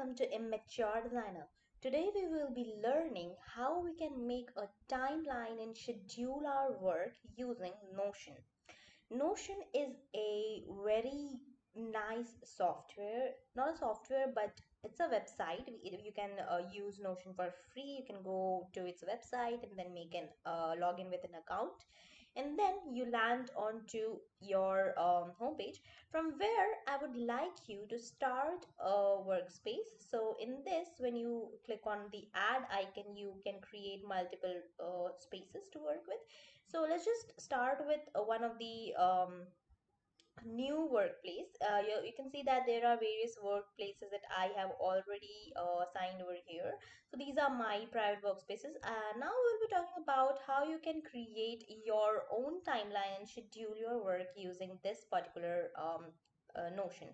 welcome to Immature Designer. Today we will be learning how we can make a timeline and schedule our work using Notion. Notion is a very nice software, not a software, but it's a website. You can use Notion for free. You can go to its website and then make an login with an account, and then you land onto your homepage from where I would like you to start a workspace. So in this, when you click on the add icon, you can create multiple spaces to work with. So let's just start with one of the new workplace. You can see that there are various workplaces that I have already signed over here. So these are my private workspaces. Now we'll be talking about how you can create your own timeline and schedule your work using this particular Notion.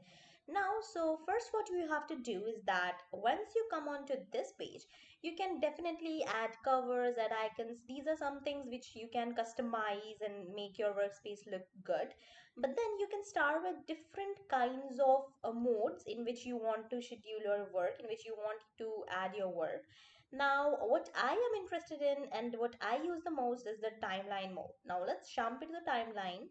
Now, so first what you have to do is that once you come onto this page, you can definitely add covers, add icons. These are some things which you can customize and make your workspace look good. But then you can start with different kinds of modes in which you want to schedule your work, in which you want to add your work. Now what I am interested in and what I use the most is the timeline mode. Now let's jump into the timeline,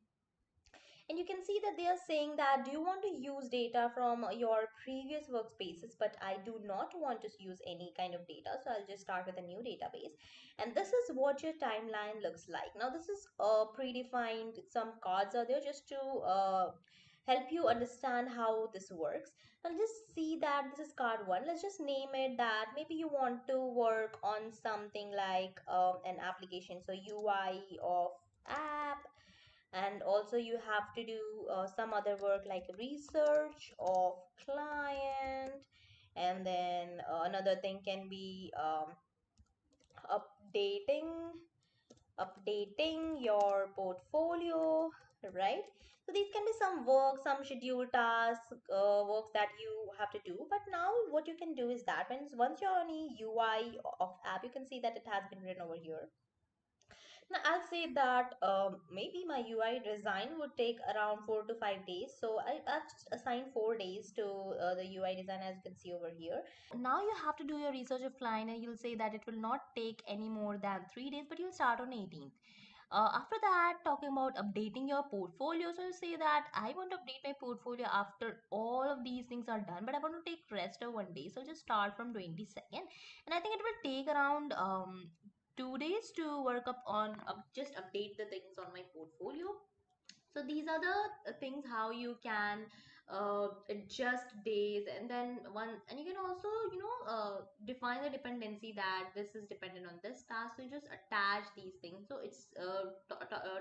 and you can see that they are saying that, do you want to use data from your previous workspaces? But I do not want to use any kind of data, so I'll just start with a new database. And this is what your timeline looks like. Now this is predefined. Some cards are there just to help you understand how this works. Now just see that this is card one. Let's just name it that maybe you want to work on something like an application, so UI of app. And also you have to do some other work like research of client. And then another thing can be updating updating your portfolio, right? So these can be some work, some scheduled tasks, works that you have to do. But now what you can do is that once you're on a UI of app, you can see that it has been written over here. Now, I'll say that maybe my UI design would take around 4 to 5 days. So I've just assigned 4 days to the UI design, as you can see over here. Now you have to do your research offline, and you'll say that it will not take any more than 3 days, but you'll start on 18th. After that, talking about updating your portfolio, so you say that I want to update my portfolio after all of these things are done, but I want to take rest of one day, so just start from 22nd. And I think it will take around 2 days to work up on just update the things on my portfolio. So these are the things how you can adjust days. And then one, and you can also define the dependency that this is dependent on this task, so you just attach these things. So it's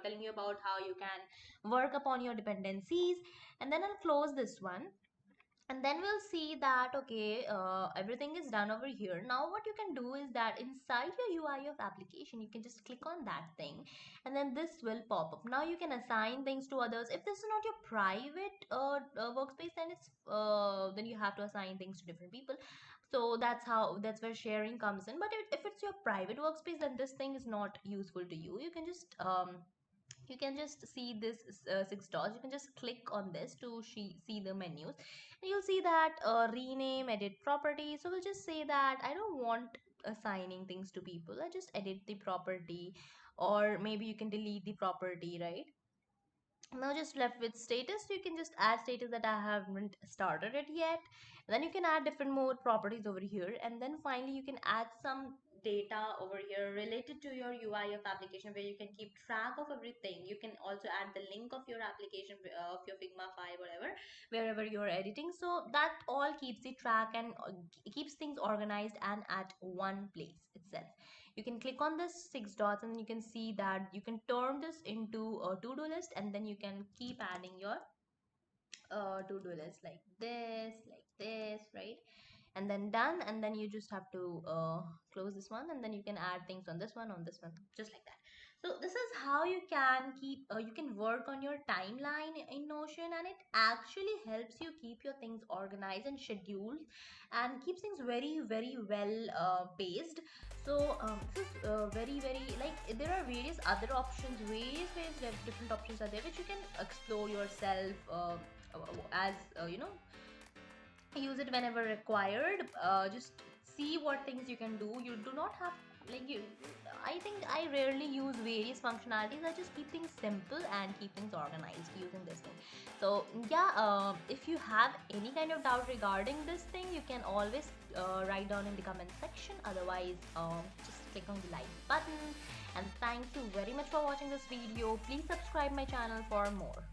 telling you about how you can work upon your dependencies. And then I'll close this one, and then we'll see that okay, everything is done over here. Now what you can do is that inside your UI of application, you can just click on that thing, and then this will pop up. Now you can assign things to others. If this is not your private workspace, then it's then you have to assign things to different people. So that's where sharing comes in. But if it's your private workspace, then this thing is not useful to you. You can just see this 6 dots. You can just click on this to see the menus, and you'll see that rename, edit property. So we'll just say that I don't want assigning things to people. I just edit the property, or maybe you can delete the property, right? Now just left with status. So you can just add status that I haven't started it yet. Then you can add different more properties over here, and then finally you can add some data over here related to your UI of application, where you can keep track of everything. You can also add the link of your application, of your Figma file, whatever, wherever you're editing. So that all keeps the track and keeps things organized and at one place itself. You can click on this 6 dots, and you can see that you can turn this into a to-do list, and then you can keep adding your to-do list like this, right? And then done. And then you just have to close this one, and then you can add things on this one, just like that. So this is how you can keep you can work on your timeline in Notion, and it actually helps you keep your things organized and scheduled, and keeps things very very well paced. So this is very like, there are various other options, various different options are there which you can explore yourself as use it whenever required. Just see what things you can do. You do not have, like, you, I think I rarely use various functionalities. I just keep things simple and keep things organized using this thing. So yeah, if you have any kind of doubt regarding this thing, you can always write down in the comment section. Otherwise, just click on the like button. And thank you very much for watching this video. Please subscribe my channel for more.